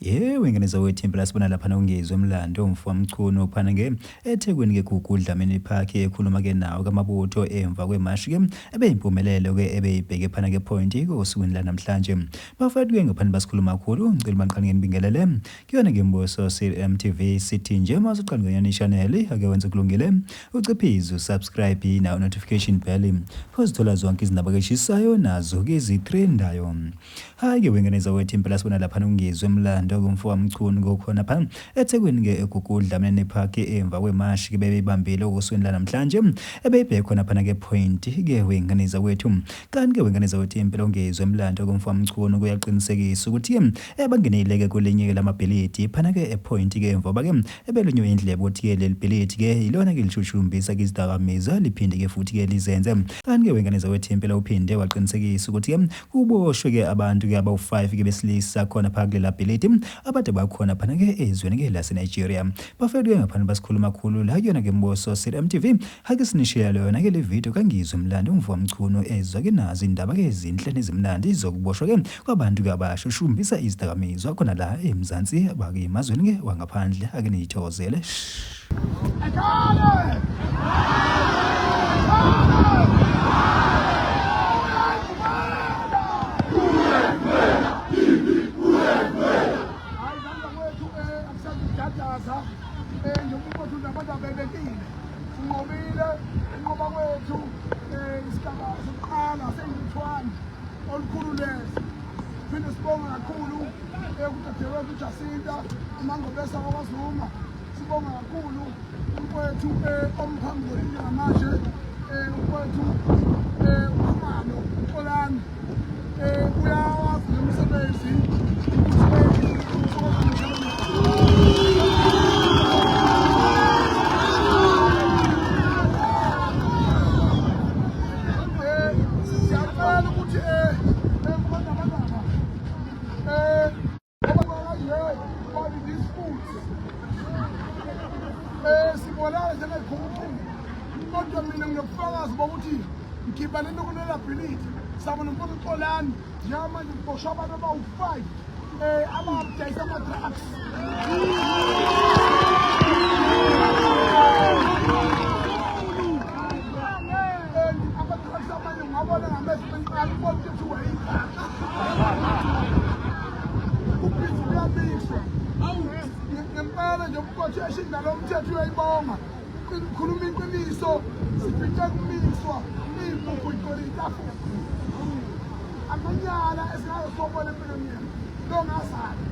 Yebo, ingeniso wethimba lasibona lapha ungezwe umlando umfowamchunu phana eThekwini Gugudlamini Park ekhuluma nawo kamabutho emva kwemashi ebeyimpumelelo ebeyibheke phana point kosukwini lanamhlanje. Bafethu ngaphandle basikhuluma kakhulu ngicela banqane nginibingelele kuyona ngembuso CMTV sithi nje masiqala ngeyona channel ake wenze kulungile uciphize subscribe na notification bell uzithola zonke izindaba eshisayo nazo ke ezitrendayo. Hayi ke wengeneza wethimba lasibona lapha ungezwe umlando kumfowamchunu ngokhona phana eThekwini Gugudlamini Park emva kwemashi bebeyibambile kosukwini lanamhlanje ebeyibheke khona phana point wengeneza wethu kanti wengeneza wethu impela ongezwe umlando kumfowamchunu kuyaqinisekisa ukuthi bangeneleke kulenye lamabhilidi phana point emva ebelunye indlebe ukuthi leli bhilidi ilona lishushumbisa izidakamizwa liphinde futhi lizenze kanti wengeneza wethu impela uphinde waqinisekisa ukuthi kuboshwe abantu abawu5 besilisa khona phakathi la bhilidi abade bakhona phana ezweni laseNigeria. Bafethu ngaphandle basikhuluma kakhulu la kuyona ngembuso CMTV ake sinishela yona le video kangizwe umlando umfowamchunu ezwa nazo indaba ezinhle nezimnandi zokuboshwa kwabantu abashushumbisa izidakamizwa khona la eMzansi bakemazweni wangaphandle ake niyithozele. Olukhulu lesi phinde sibonga kakhulu ukudadewethu Jacinta uMangobesa wakwaZuma, sibonga kakhulu umfowethu omphambili njengamanje umfowethu uMano Xolani uyawazi umsebenzi sibonana njengayikhuphula kodwa mina ngiyokufakaza ukuthi ngibalele kulela bhilidi sabona umfowethu Xolani njengamanje kuboshwa abantu abawu5 abadayisa ama-drugs. Ama-drugs amanye ngabona ngamehlo encane kodwa kuthiwa ubhizi buyamiswa ngempela nje umkhothi eshindalo umthetho uyayibonga khuluma iqiniso sifike kumiswa iy'mpuphu igcwele itafula amanyala esingayosobona empilweni yethu lo ngazali